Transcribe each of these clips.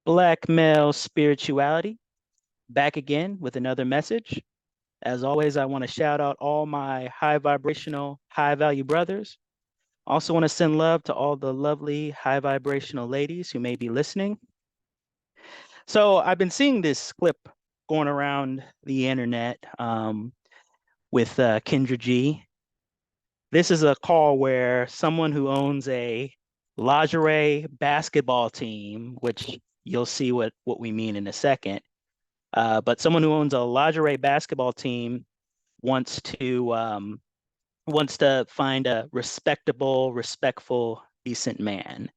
Black male spirituality, back again with another message. As always, I want to shout out all my high vibrational, high value brothers. Also want to send love to all the lovely high vibrational ladies who may be listening. So I've been seeing this clip going around the internet with Kendra G. This is a call where someone who owns a lingerie basketball team, which you'll see what we mean in a second, but someone who owns a lingerie basketball team wants to wants to find a respectable, respectful, decent man.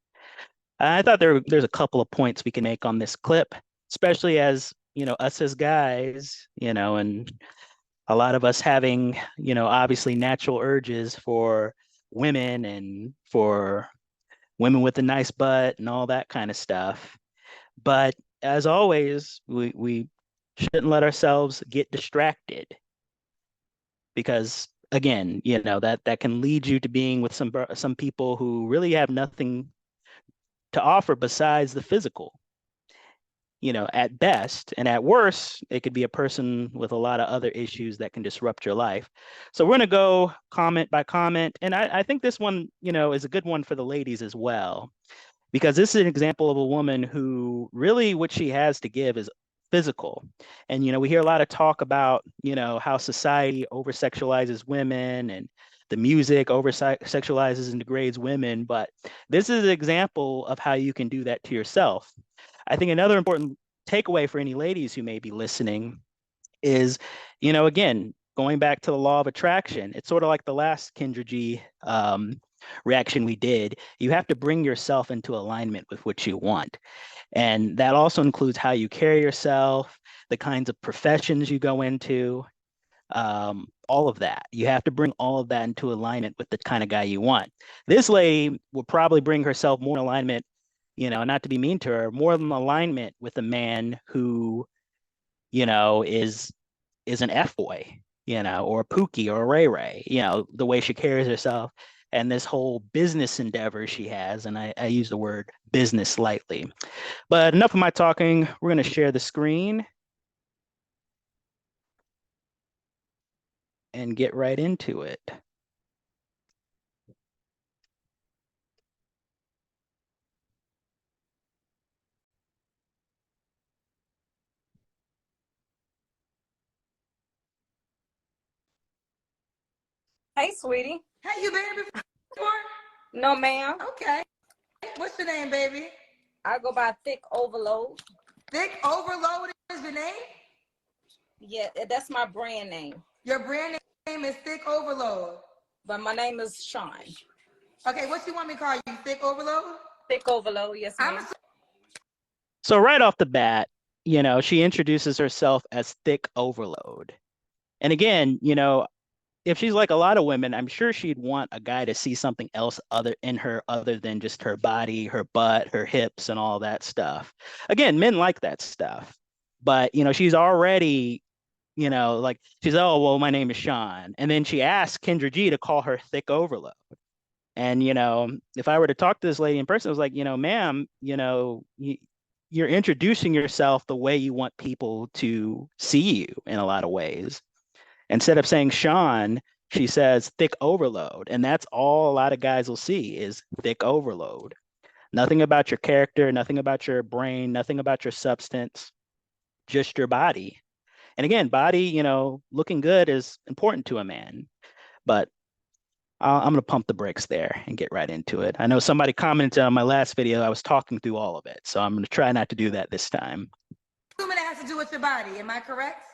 I thought there's a couple of points we can make on this clip, especially as us as guys, and a lot of us having obviously natural urges for women and for women with a nice butt and all that kind of stuff. But as always, we shouldn't let ourselves get distracted because again, that can lead you to being with some people who really have nothing to offer besides the physical. At best, and at worst, it could be a person with a lot of other issues that can disrupt your life. So we're going to go comment by comment. And I think this one, is a good one for the ladies as well, because this is an example of a woman who really what she has to give is physical. And, we hear a lot of talk about, how society over sexualizes women and the music over sexualizes and degrades women. But this is an example of how you can do that to yourself. I think another important takeaway for any ladies who may be listening is, again, going back to the law of attraction, it's sort of like the last Kendra G reaction we did. You have to bring yourself into alignment with what you want. And that also includes how you carry yourself, the kinds of professions you go into, all of that. You have to bring all of that into alignment with the kind of guy you want. This lady will probably bring herself more in alignment, not to be mean to her, more in alignment with a man who, is an F-boy, or a Pookie or a Ray Ray, the way she carries herself and this whole business endeavor she has. And I use the word business lightly. But enough of my talking. We're going to share the screen and get right into it. Hey, sweetie. Hey, you been before? No, ma'am. Okay. What's your name, baby? I go by Thickoverload. Thickoverload is your name? Yeah, that's my brand name. Your brand name is Thickoverload. But my name is Sean. Okay, what you want me to call you? Thickoverload? Thickoverload, yes, ma'am. So right off the bat, she introduces herself as Thick Overload. And again, if she's like a lot of women, I'm sure she'd want a guy to see something else other than just her body, her butt, her hips, and all that stuff. Again, men like that stuff. But, she's already, like she's, oh, well, my name is Sean. And then she asks Kendra G to call her Thick Overload. And, if I were to talk to this lady in person, I was like, ma'am, you're introducing yourself the way you want people to see you in a lot of ways. Instead of saying Sean, she says Thick Overload. And that's all a lot of guys will see is Thick Overload. Nothing about your character, nothing about your brain, nothing about your substance, just your body. And again, body, looking good is important to a man. But I'm going to pump the brakes there and get right into it. I know somebody commented on my last video, I was talking through all of it. So I'm going to try not to do that this time. Assuming it has to do with your body, am I correct?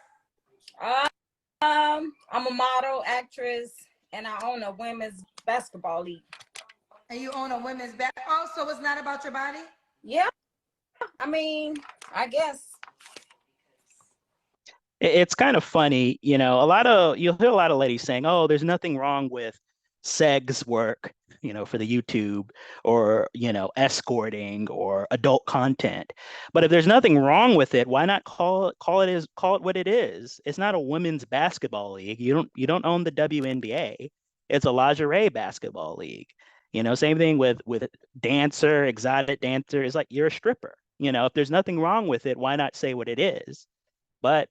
I'm a model, actress, and I own a women's basketball league. And you own a women's basketball, so it's not about your body? Yeah, I mean, I guess. It's kind of funny, you'll hear a lot of ladies saying, oh, there's nothing wrong with sex work, for the YouTube or, escorting or adult content. But if there's nothing wrong with it, why not call it what it is? It's not a women's basketball league. You don't own the WNBA. It's a lingerie basketball league. Same thing with dancer, exotic dancer. It's like you're a stripper. You know, if there's nothing wrong with it, why not say what it is? But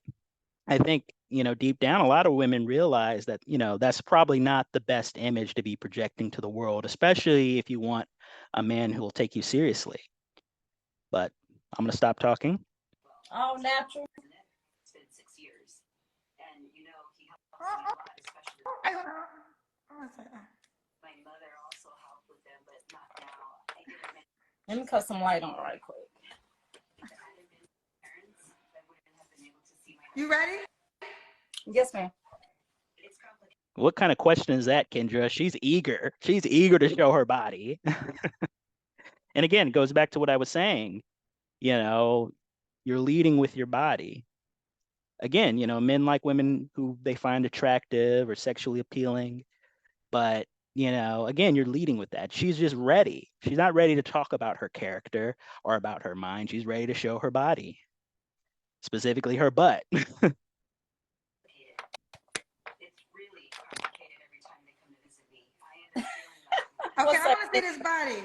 I think, you know, deep down, a lot of women realize that, you know, that's probably not the best image to be projecting to the world, especially if you want a man who will take you seriously. But I'm going to stop talking. All natural. It's been 6 years. And, you know, he helped me a lot, especially my mother also helped with them, but not now. I get it. Let me cut some light on right quick. You ready? Yes, ma'am. What kind of question is that, Kendra? She's eager. She's eager to show her body. And again, it goes back to what I was saying. You know, you're leading with your body. Again, you know, men like women who they find attractive or sexually appealing. But, you know, again, you're leading with that. She's just ready. She's not ready to talk about her character or about her mind. She's ready to show her body, specifically her butt. It's really complicated every time they come to visit me. I end up feeling like Okay, What's I up? want to see this body.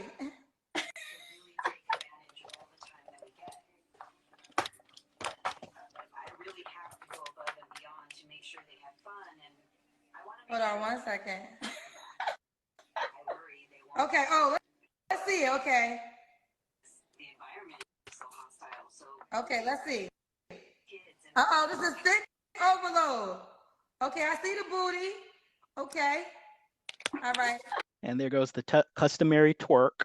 they really take advantage of all the time that we get. I really have to go above and beyond to make sure they have fun, and I want to make Hold on sure 1 second. I worry they won't. Okay, oh, let's see. Okay. The environment is so hostile, so Okay, let's see. kids and Uh-oh, this is thick overload. Okay, I see the booty. Okay. All right. And there goes the customary twerk.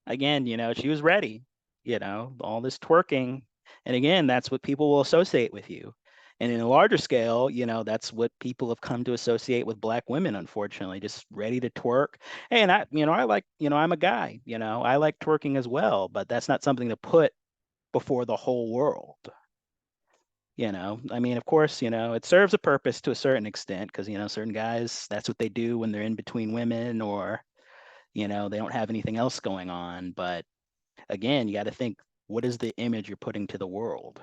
Again, you know, she was ready, you know, all this twerking. And again, that's what people will associate with you. And in a larger scale, you know, that's what people have come to associate with Black women, unfortunately, just ready to twerk. Hey, and I like, you know, I'm a guy, you know, I like twerking as well, but that's not something to put before the whole world. You know, I mean, of course, you know, it serves a purpose to a certain extent because, you know, certain guys, that's what they do when they're in between women or, you know, they don't have anything else going on. But again, you got to think, what is the image you're putting to the world?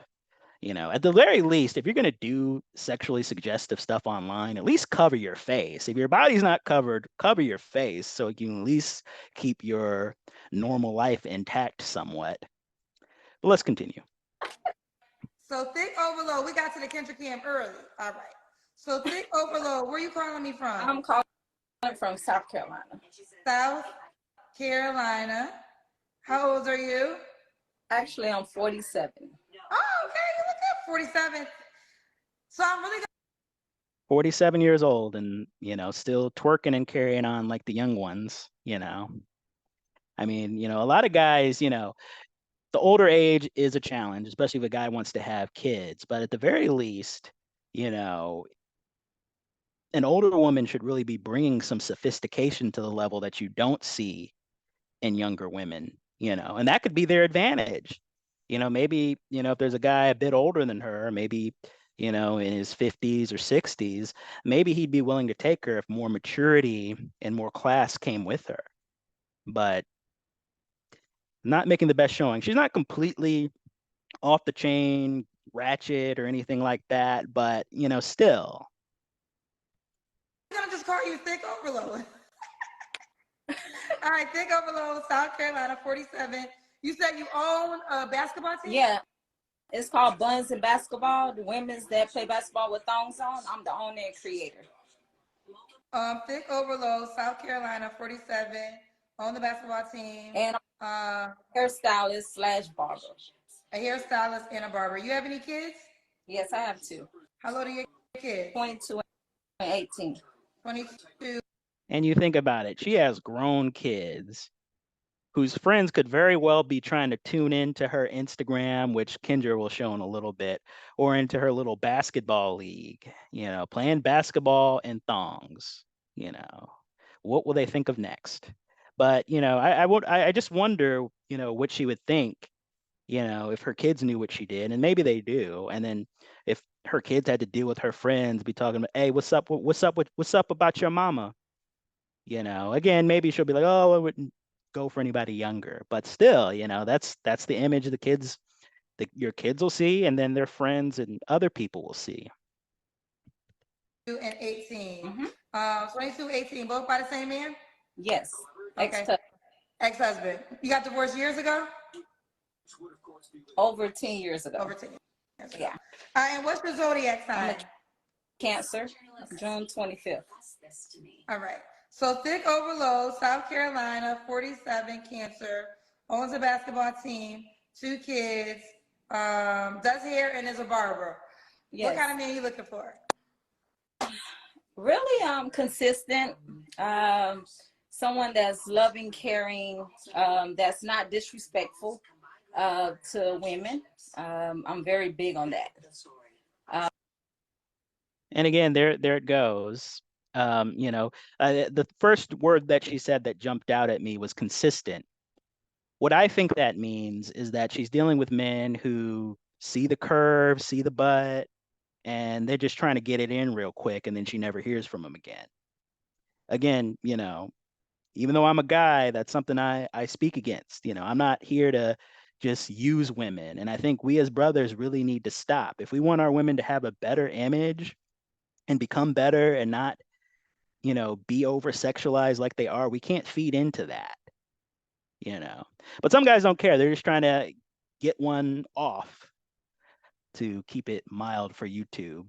You know, at the very least, if you're going to do sexually suggestive stuff online, at least cover your face. If your body's not covered, cover your face so you can at least keep your normal life intact somewhat. But let's continue. So thick overload. We got to the Kendra camp early. All right. So thick overload. Where you calling me from? I'm calling from South Carolina. South Carolina. How old are you? Actually, I'm 47. Oh, okay. You look good. 47. So I'm really 47 years old and, you know, still twerking and carrying on like the young ones, you know. I mean, you know, a lot of guys, you know, the older age is a challenge, especially if a guy wants to have kids. But at the very least, you know, an older woman should really be bringing some sophistication to the level that you don't see in younger women, you know, and that could be their advantage. You know, maybe, you know, if there's a guy a bit older than her, maybe, you know, in his 50s or 60s, maybe he'd be willing to take her if more maturity and more class came with her. But not making the best showing. She's not completely off the chain, ratchet, or anything like that, but, you know, still. I'm gonna just call you thick overload. All right, thick overload, South Carolina, 47. You said you own a basketball team? Yeah, it's called Buns and Basketball. The women's that play basketball with thongs on. I'm the owner and creator. Thick overload, South Carolina, 47. Own the basketball team. And hairstylist / barber. A hairstylist and a barber. You have any kids? Yes, I have two. How old are your kids? 22 and 18. 22. And you think about it, she has grown kids whose friends could very well be trying to tune into her Instagram, which Kendra will show in a little bit, or into her little basketball league, you know, playing basketball in thongs, you know. What will they think of next? But, you know, I just wonder, you know, what she would think, you know, if her kids knew what she did, and maybe they do. And then if her kids had to deal with her friends, be talking about, hey, what's up about your mama? You know, again, maybe she'll be like, oh, I wouldn't go for anybody younger, but still, you know, that's the image the kids, your kids will see, and then their friends and other people will see. And 18. 22, 18, both by the same man? Yes. Okay. Ex-husband. You got divorced years ago? Over 10 years ago. Over 10 years ago. Yeah. And what's your zodiac I'm a sign? Cancer, June 25th. All right. So Thickoverload, South Carolina, 47, Cancer, owns a basketball team, 2 kids, does hair and is a barber. Yes. What kind of man are you looking for? Really consistent. Someone that's loving, caring, that's not disrespectful to women. I'm very big on that. And again, there it goes. The first word that she said that jumped out at me was consistent. What I think that means is that she's dealing with men who see the curve, see the butt, and they're just trying to get it in real quick, and then she never hears from them again. Again, even though I'm a guy, that's something I speak against. I'm not here to just use women. And I think we as brothers really need to stop. If we want our women to have a better image and become better and not, be over sexualized like they are, we can't feed into that. But some guys don't care. They're just trying to get one off, to keep it mild for YouTube.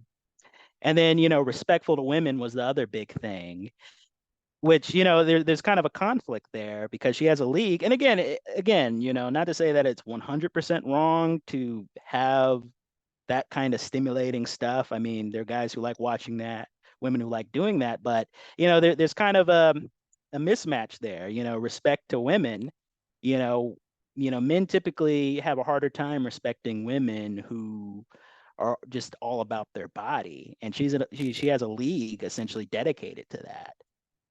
And then, respectful to women was the other big thing, which, there's kind of a conflict there because she has a league. And again, not to say that it's 100% wrong to have that kind of stimulating stuff. I mean, there are guys who like watching that, women who like doing that, but there's kind of a mismatch there. Respect to women. you know Men typically have a harder time respecting women who are just all about their body, and she has a league essentially dedicated to that.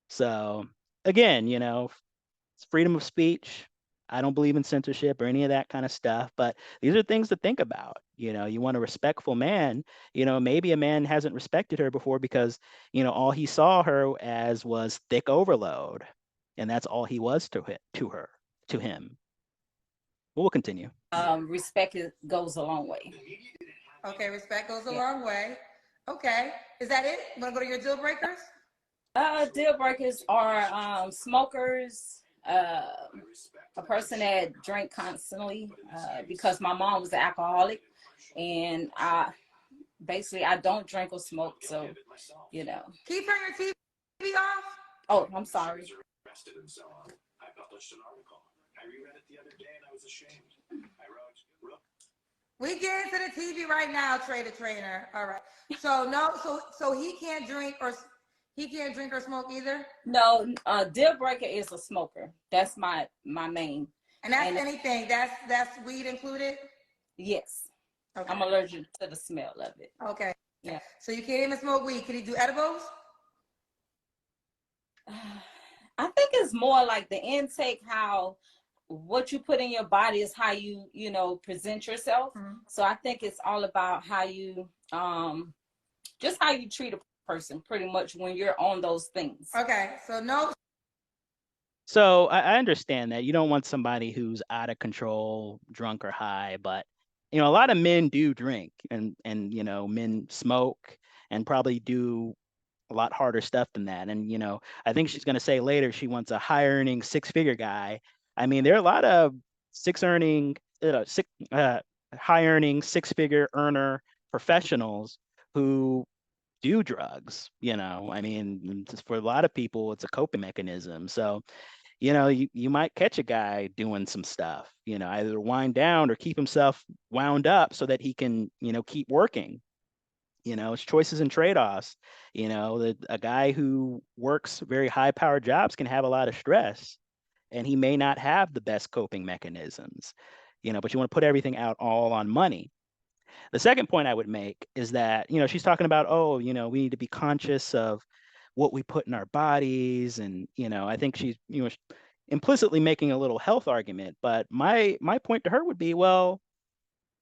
So again, it's freedom of speech. I don't believe in censorship or any of that kind of stuff, but these are things to think about. You want a respectful man. Maybe a man hasn't respected her before because, all he saw her as was thick overload, and that's all he was to him. We'll continue. Respect goes a long way. Okay, respect goes a long way. Okay, is that it? Want to go to your deal breakers? Deal breakers are smokers, a person that drank constantly, because my mom was an alcoholic, and I don't drink or smoke, so Can you turn your TV off? Oh, I'm sorry. I published an article. I reread it the other day and I was ashamed. I wrote. We get into the TV right now, Trainer. All right. So no, so he can't drink or smoke either. No, deal breaker is a smoker. That's my main. And that's anything. That's weed included. Yes. Okay. I'm allergic to the smell of it. Okay. Yeah. So you can't even smoke weed. Can you do edibles? I think it's more like the intake, what you put in your body is how you present yourself. Mm-hmm. So I think it's all about how you just how you treat a person pretty much when you're on those things. Okay. So no. So I understand that you don't want somebody who's out of control, drunk or high, but a lot of men do drink and men smoke and probably do a lot harder stuff than that. And I think she's going to say later she wants a high earning 6-figure guy. I mean, there are a lot of high earning 6-figure earner professionals who do drugs. I mean, for a lot of people, it's a coping mechanism. So you might catch a guy doing some stuff, either wind down or keep himself wound up so that he can, keep working. It's choices and trade-offs. A guy who works very high-powered jobs can have a lot of stress, and he may not have the best coping mechanisms, but you want to put everything out all on money. The second point I would make is that, she's talking about, we need to be conscious of what we put in our bodies. And, I think she's, implicitly making a little health argument. But my point to her would be, well,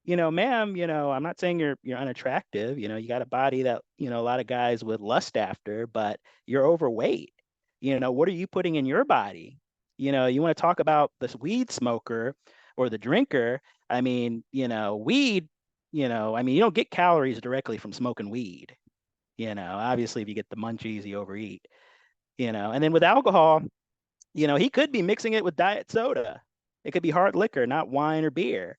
ma'am, I'm not saying you're unattractive. You got a body that, a lot of guys would lust after, but you're overweight. What are you putting in your body? You want to talk about this weed smoker or the drinker. I mean, weed, you don't get calories directly from smoking weed. Obviously, if you get the munchies, you overeat. And then with alcohol, he could be mixing it with diet soda. It could be hard liquor, not wine or beer,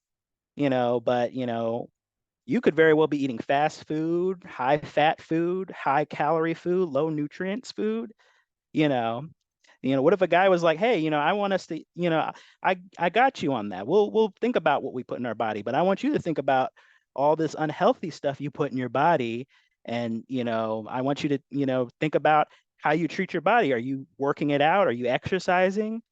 but you could very well be eating fast food, high fat food, high calorie food, low nutrients food, you know. What if a guy was like, hey, I want us to, I got you on that. We'll think about what we put in our body, but I want you to think about all this unhealthy stuff you put in your body. And, I want you to, think about how you treat your body. Are you working it out? Are you exercising?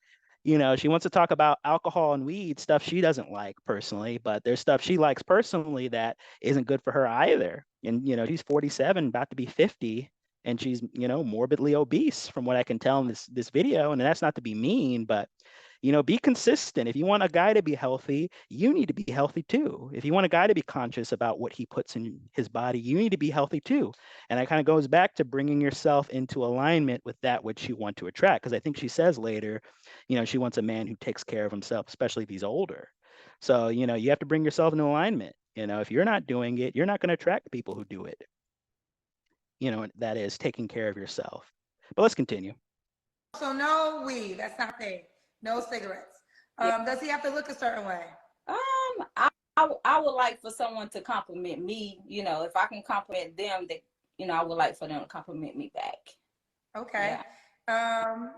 She wants to talk about alcohol and weed, stuff she doesn't like personally, but there's stuff she likes personally that isn't good for her either. And, she's 47, about to be 50, and she's, morbidly obese from what I can tell in this video. And that's not to be mean, but, be consistent. If you want a guy to be healthy, you need to be healthy too. If you want a guy to be conscious about what he puts in his body, you need to be healthy too. And that kind of goes back to bringing yourself into alignment with that which you want to attract. Because I think she says later, she wants a man who takes care of himself, especially if he's older. So, you have to bring yourself into alignment. If you're not doing it, you're not going to attract people who do it. That is taking care of yourself. But let's continue. So no weed, that's not a thing. No cigarettes. Does he have to look a certain way? I would like for someone to compliment me. If I can compliment them, I would like for them to compliment me back. Okay. Yeah.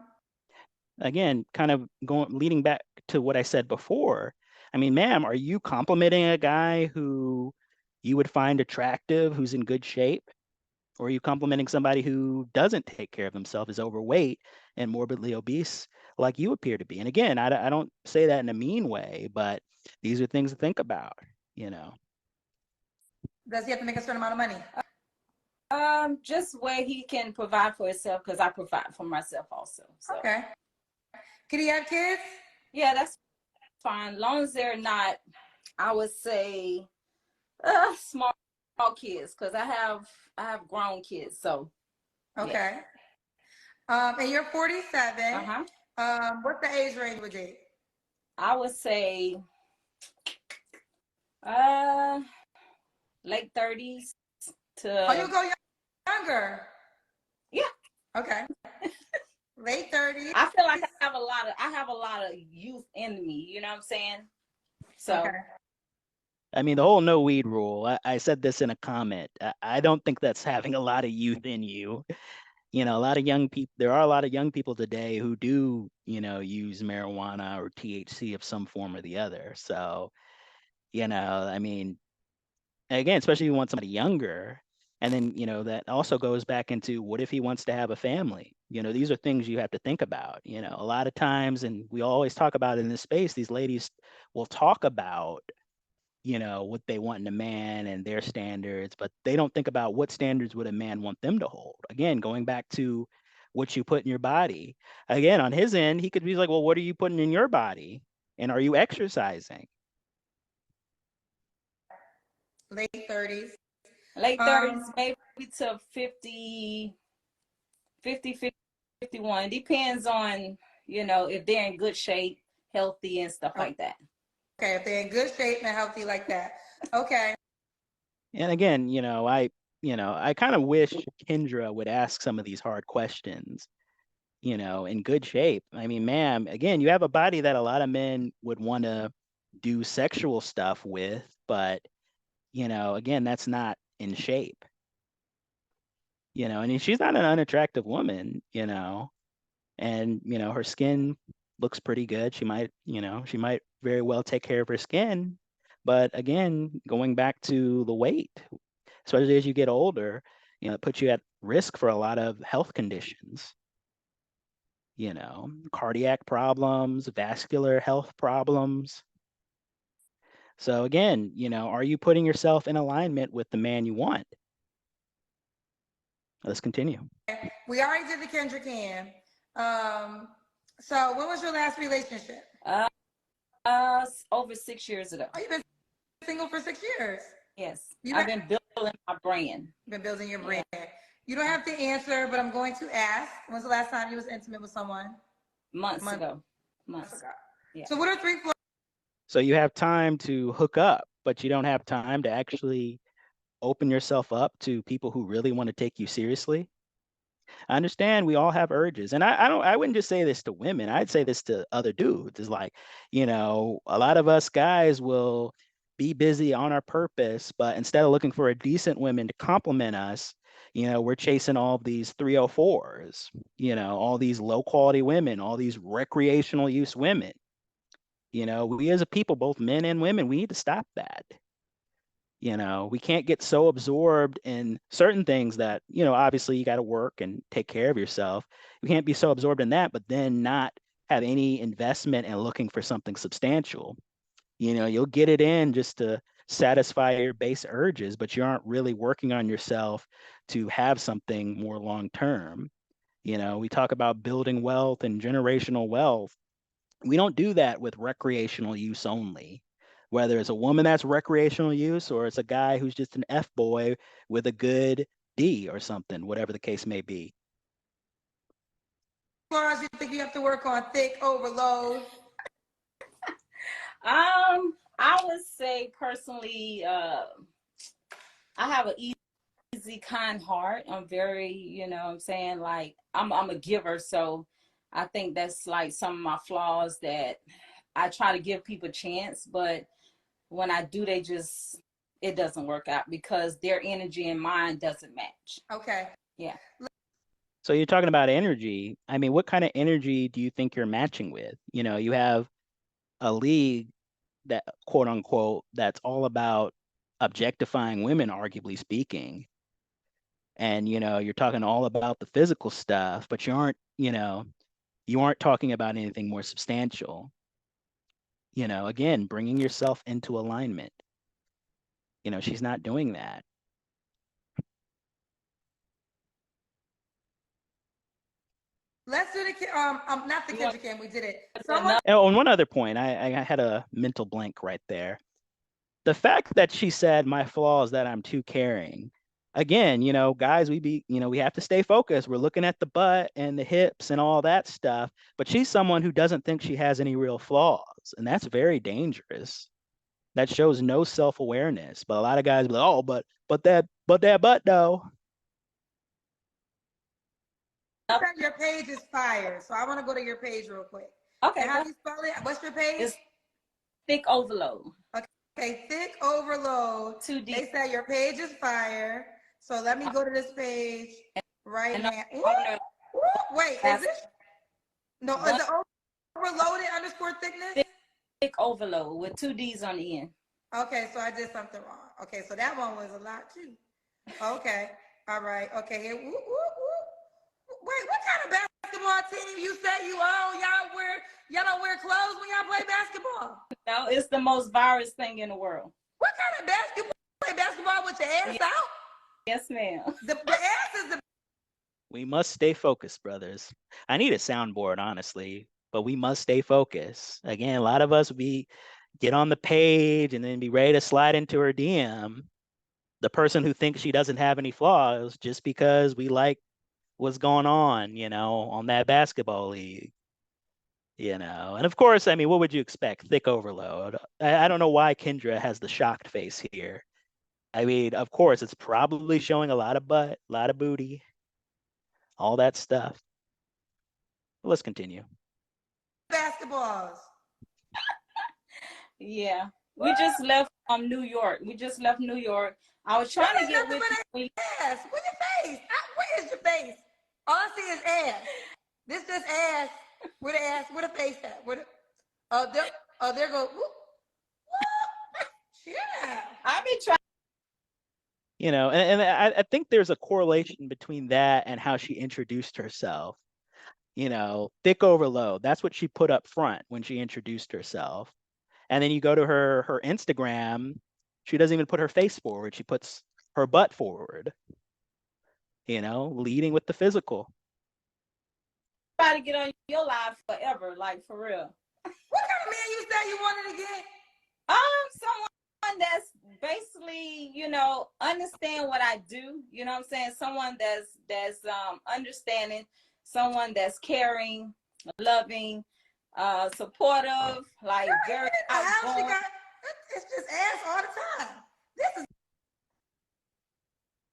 Again, kind of leading back to what I said before. I mean, ma'am, are you complimenting a guy who you would find attractive, who's in good shape? Or are you complimenting somebody who doesn't take care of himself, is overweight and morbidly obese like you appear to be? And again, I don't say that in a mean way, but these are things to think about, Does he have to make a certain amount of money? Just where he can provide for himself, because I provide for myself also. So. Okay. Can he have kids? Yeah, that's fine. As long as they're not, I would say, small kids, because I have grown kids. So. Okay. Yeah. And you're 47. What's the age range with date? I would say, late 30s to. Oh, you go younger. Yeah. Okay. Late 30s. I feel like I have a lot of youth in me. You know what I'm saying? So. Okay. I mean, the whole no weed rule, I said this in a comment. I don't think that's having a lot of youth in you. A lot of young people, there are a lot of young people today who do, use marijuana or THC of some form or the other. So, I mean, again, especially if you want somebody younger. And then, that also goes back into what if he wants to have a family? These are things you have to think about. A lot of times, and we always talk about in this space, these ladies will talk about, what they want in a man and their standards, but they don't think about what standards would a man want them to hold. Again, going back to what you put in your body. Again, on his end, he could be like, well, what are you putting in your body? And are you exercising? Late 30s. Late 30s, maybe to 50, 51. Depends on, if they're in good shape, healthy and stuff like that. Okay, if they're in good shape and healthy like that. Okay. And again, I kind of wish Kendra would ask some of these hard questions, in good shape. I mean, ma'am, again, you have a body that a lot of men would want to do sexual stuff with, but, again, that's not in shape. And she's not an unattractive woman, and, her skin looks pretty good. She might very well take care of her skin. But again, going back to the weight, especially as you get older, it puts you at risk for a lot of health conditions, cardiac problems, vascular health problems. So again, are you putting yourself in alignment with the man you want? Let's continue. We already did the Kendra Can. So when was your last relationship? Over 6 years ago. Oh, you've been single for 6 years. Yes. I've been building my brand. Been building your brand. Yeah. You don't have to answer, but I'm going to ask. When's the last time you was intimate with someone? Months ago. Yeah. So what are 3 floors? So you have time to hook up, but you don't have time to actually open yourself up to people who really want to take you seriously? I understand we all have urges. And I wouldn't just say this to women. I'd say this to other dudes. It's like, a lot of us guys will be busy on our purpose, but instead of looking for a decent woman to compliment us, we're chasing all these 304s, all these low quality women, all these recreational use women. We as a people, both men and women, we need to stop that. We can't get so absorbed in certain things that, obviously you got to work and take care of yourself. You can't be so absorbed in that, but then not have any investment in looking for something substantial. You'll get it in just to satisfy your base urges, but you aren't really working on yourself to have something more long term. We talk about building wealth and generational wealth. We don't do that with recreational use only. Whether it's a woman that's recreational use or it's a guy who's just an F boy with a good D or something, whatever the case may be. Florence, you think you have to work on thick overload? I would say personally, I have an easy, kind heart. I'm very, I'm saying, like, I'm a giver, so I think that's like some of my flaws, that I try to give people a chance, but when I do, it doesn't work out because their energy and mine doesn't match. Okay. Yeah. So you're talking about energy. I mean, what kind of energy do you think you're matching with? You have a league that, quote unquote, that's all about objectifying women, arguably speaking. And, you're talking all about the physical stuff, but you aren't talking about anything more substantial. Again, bringing yourself into alignment. She's not doing that. Let's do the not the Kendra Cam. We did it. And on one other point, I had a mental blank right there. The fact that she said my flaw is that I'm too caring. Again, guys, we have to stay focused. We're looking at the butt and the hips and all that stuff, but she's someone who doesn't think she has any real flaws, and that's very dangerous. That shows no self-awareness. But a lot of guys be like, oh, but that butt though. Your page is fire, so I want to go to your page real quick. Okay. And how do you spell it? What's your page? It's Thickoverload. Okay, Thickoverload. 2D. They said your page is fire. So let me go to this page right now. Wait, is it? No, is it overloaded underscore thickness? Thickoverload with 2 D's on the end. Okay, so I did something wrong. Okay, so that one was a lot too. Okay, all right. Okay, here. Wait, what kind of basketball team you say you own? Y'all don't wear clothes when y'all play basketball? No, it's the most virus thing in the world. What kind of basketball? Play basketball with your ass out? Yes, ma'am. The ass is the. We must stay focused, brothers. I need a soundboard, honestly, but we must stay focused. Again, a lot of us, we get on the page and then be ready to slide into her DM. The person who thinks she doesn't have any flaws just because we like what's going on that basketball league. And of course, I mean, what would you expect? Thickoverload. I don't know why Kendra has the shocked face here. I mean, of course, it's probably showing a lot of butt, a lot of booty, all that stuff. But let's continue. Basketballs. Yeah. We just left New York. I was trying to get with you. Ass. Where's your face? Where is your face? All I see is ass. This just ass. Where the ass? Where the face at? There go. Yeah. I've been trying. And I think there's a correlation between that and how she introduced herself. Thickoverload. That's what she put up front when she introduced herself. And then you go to her Instagram, she doesn't even put her face forward. She puts her butt forward, leading with the physical. Try to get on your live forever, like for real. What kind of man you said you wanted to get? Someone that's basically, understand what I do. You know what I'm saying? Someone that's understanding, someone that's caring, loving, supportive, like very outgoing. It's just ass all the time.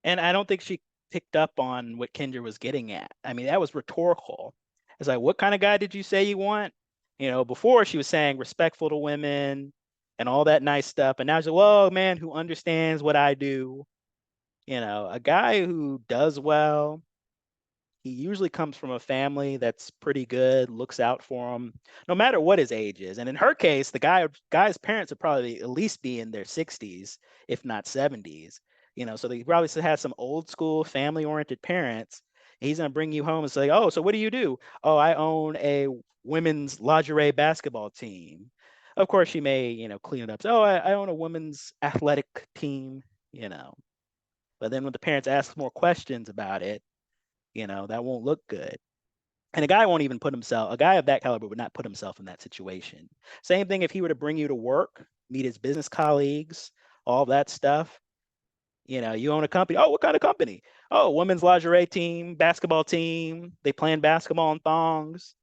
And I don't think she picked up on what Kendra was getting at. I mean, that was rhetorical. It's like, what kind of guy did you say you want? Before she was saying respectful to women and all that nice stuff. And now she's like, well, man who understands what I do. A guy who does well, he usually comes from a family that's pretty good, looks out for him, no matter what his age is. And in her case, the guy's parents would probably at least be in their 60s, if not 70s. So they probably still have some old school family-oriented parents. He's gonna bring you home and say, "Oh, so what do you do?" "Oh, I own a women's lingerie basketball team." Of course, she may, clean it up. So, "Oh, I own a women's athletic team." You know, but then when the parents ask more questions about it, that won't look good. And a guy of that caliber would not put himself in that situation. Same thing if he were to bring you to work, meet his business colleagues, all that stuff. You own a company. "Oh, what kind of company?" "Oh, women's lingerie team, basketball team. They playing basketball in thongs."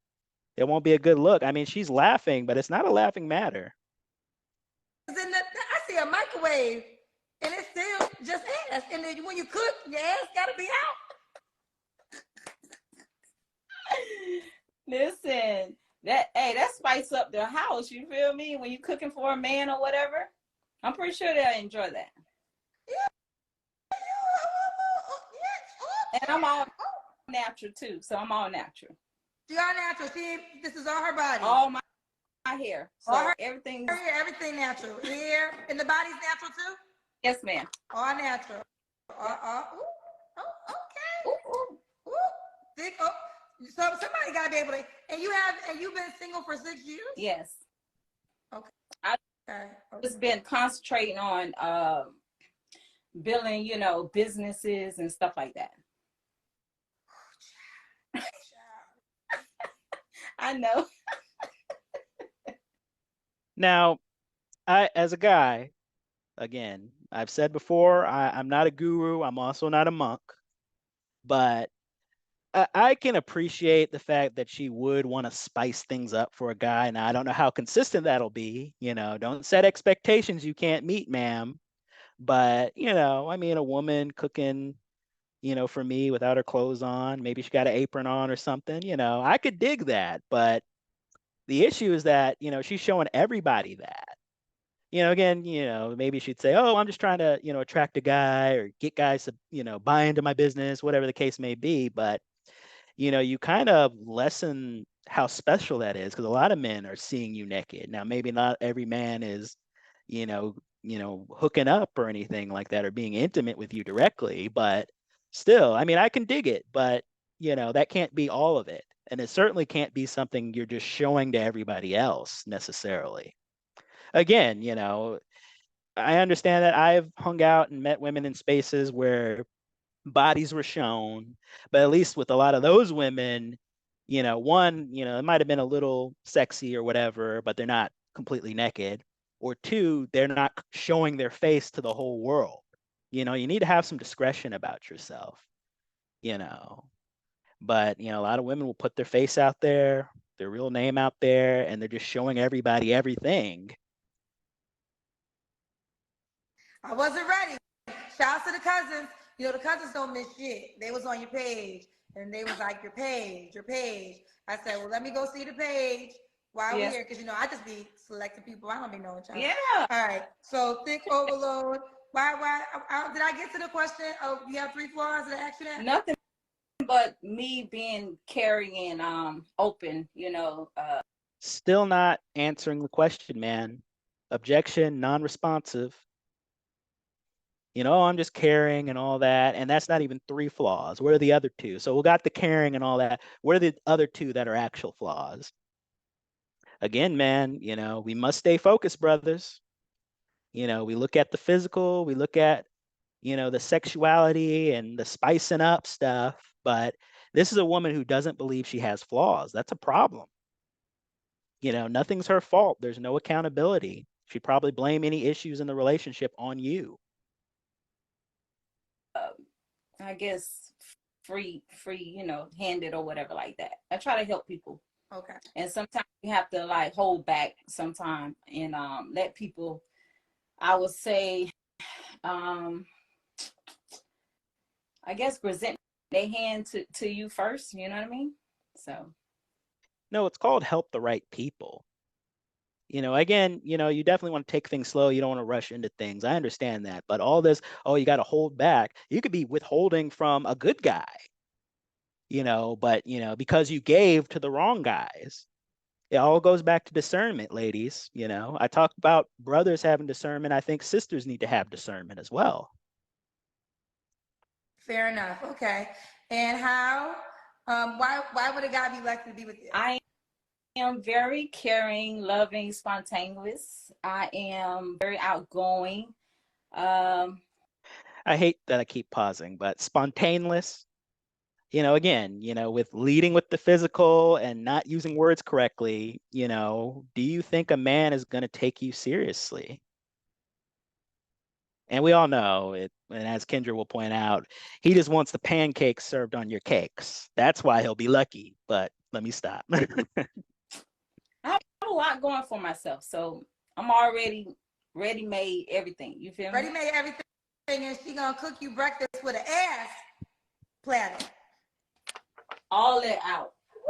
It won't be a good look. I mean, she's laughing, but it's not a laughing matter. I see a microwave, and it's still just ass. And then when you cook, your ass gotta be out. Listen, that spice up the house. You feel me? When you're cooking for a man or whatever, I'm pretty sure they'll enjoy that. Yeah. And I'm all natural too, so I'm all natural. She all natural. This is all her body. All my hair. So everything natural. Hair and the body's natural too. Yes, ma'am. All natural. Okay. Ooh. Thick. Oh. So somebody gotta be able to. And you've been single for 6 years. Yes. Okay. I've just been concentrating on building, businesses and stuff like that. I know. Now, as a guy, again, I've said before, I'm not a guru. I'm also not a monk, but I can appreciate the fact that she would want to spice things up for a guy. Now, I don't know how consistent that'll be. Don't set expectations you can't meet, ma'am. But, I mean, a woman cooking, for me without her clothes on, maybe she got an apron on or something, I could dig that. But the issue is that, she's showing everybody that. Again, maybe she'd say, "Oh, I'm just trying to, attract a guy or get guys to, buy into my business," whatever the case may be. But, you kind of lessen how special that is because a lot of men are seeing you naked. Now, maybe not every man is, you know, hooking up or anything like that or being intimate with you directly, but still, I mean, I can dig it, but that can't be all of it. And it certainly can't be something you're just showing to everybody else necessarily. Again, I understand that I've hung out and met women in spaces where bodies were shown, but at least with a lot of those women, one, it might have been a little sexy or whatever, but they're not completely naked. Or two, they're not showing their face to the whole world. You need to have some discretion about yourself, you know. But, a lot of women will put their face out there, their real name out there, and they're just showing everybody everything. I wasn't ready. Shout out to the cousins. The cousins don't miss shit. They was on your page, and they was like, your page. I said, well, let me go see the page while we're here, because, I just be selecting people. I don't be knowing y'all. Yeah. All right. So, Thickoverload. Why, did I get to the question of you have 3 flaws? Did I ask you that? Nothing but me being caring and open, Still not answering the question, man. Objection, non-responsive. I'm just caring and all that. And that's not even 3 flaws. What are the other 2? So we got the caring and all that. What are the other 2 that are actual flaws? Again, man, we must stay focused, brothers. We look at the physical, we look at, the sexuality and the spicing up stuff. But this is a woman who doesn't believe she has flaws. That's a problem. Nothing's her fault. There's no accountability. She'd probably blame any issues in the relationship on you. I guess free, handed or whatever like that. I try to help people. Okay. And sometimes you have to like hold back sometime and let people, I would say, I I guess, present their hand to you first. You know what I mean? So. No, it's called help the right people. Again, you definitely want to take things slow. You don't want to rush into things. I understand that. But all this, oh, you got to hold back. You could be withholding from a good guy, but, because you gave to the wrong guys. It all goes back to discernment, ladies. I talk about brothers having discernment. I think sisters need to have discernment as well. Fair enough. Okay. And how, why would a guy be lucky to be with you? I am very caring, loving, spontaneous. I am very outgoing. I hate that I keep pausing, but spontaneous, again, with leading with the physical and not using words correctly, do you think a man is going to take you seriously? And we all know it, and as Kendra will point out, he just wants the pancakes served on your cakes. That's why he'll be lucky. But let me stop. I have a lot going for myself, so I'm already ready-made everything. You feel me? Ready-made everything, and she gonna cook you breakfast with an ass platter. All that out. Woo!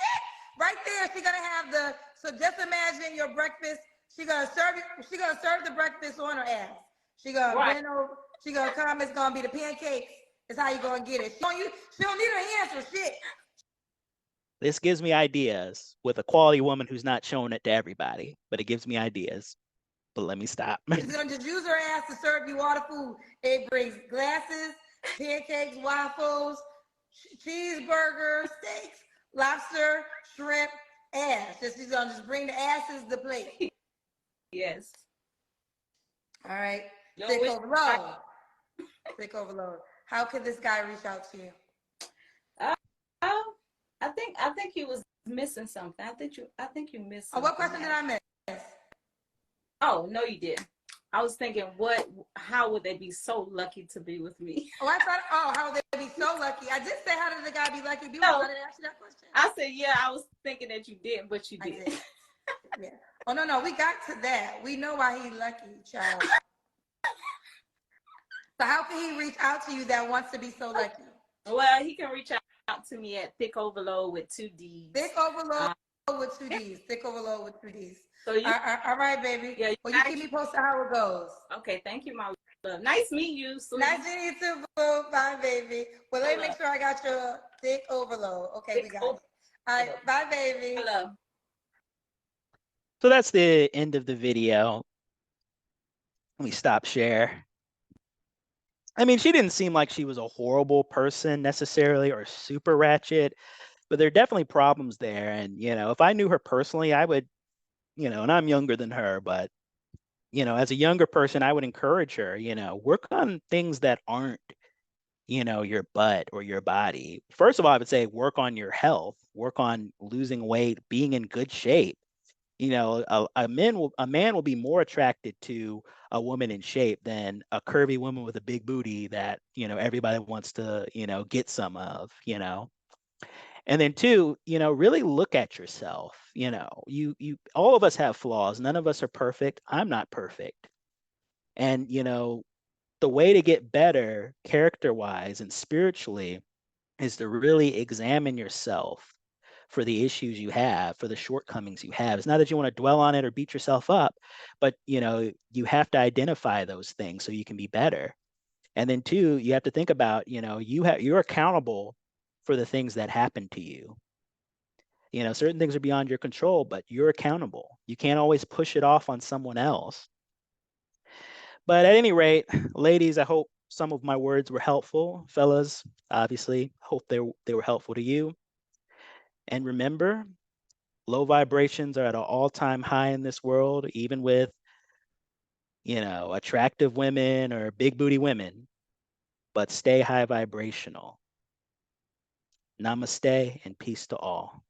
Shit! Right there, she gonna have so just imagine your breakfast. She gonna serve the breakfast on her ass. She gonna bend over. She gonna come. It's gonna be the pancakes. That's how you gonna get it. She don't need her hands for shit. This gives me ideas with a quality woman who's not showing it to everybody, but it gives me ideas. But let me stop. She's gonna just use her ass to serve you all the food. It brings glasses, pancakes, waffles, cheeseburgers, steaks, lobster, shrimp, ass. She's gonna just bring the asses to plate. Yes. All right. Thickoverload. Thickoverload. How could this guy reach out to you? I think you was missing something. I think you missed something. Oh, what question did I miss? Oh, no, you didn't. I was thinking, how would they be so lucky to be with me? How would they be so lucky? I did say, how did the guy be lucky to be with you? I didn't ask you that question. I said, yeah, I was thinking that you didn't, but you did. Yeah. Oh, no, we got to that. We know why he's lucky, child. So how can he reach out to you that wants to be so lucky? Well, he can reach out to me at Thickoverload with 2 Ds. Thickoverload with 2 Ds. Thickoverload with 2 Ds. So all right, baby. Yeah, well, you keep me posted how it goes. Okay, thank you, my love. Nice meeting you. Sweetie. Nice meeting you too, boo. Bye, baby. Well, let me make sure I got your Thickoverload. Okay, we got it. All right, bye, baby. Hello. So that's the end of the video. Let me stop share. I mean, she didn't seem like she was a horrible person necessarily or super ratchet, but there are definitely problems there. And, if I knew her personally, I would, and I'm younger than her, but, as a younger person, I would encourage her, work on things that aren't, your butt or your body. First of all, I would say work on your health, work on losing weight, being in good shape. A man will be more attracted to a woman in shape than a curvy woman with a big booty that, everybody wants to, get some of, And then two, really look at yourself. You all of us have flaws. None of us are perfect. I'm not perfect. And, the way to get better character-wise and spiritually is to really examine yourself for the issues you have, for the shortcomings you have. It's not that you want to dwell on it or beat yourself up, but you have to identify those things so you can be better. And then two, you have to think about, you're accountable for the things that happen to you. Certain things are beyond your control, but you're accountable. You can't always push it off on someone else. But at any rate, ladies, I hope some of my words were helpful. Fellas, obviously, hope they were helpful to you. And remember, low vibrations are at an all-time high in this world, even with, attractive women or big booty women, but stay high vibrational. Namaste and peace to all.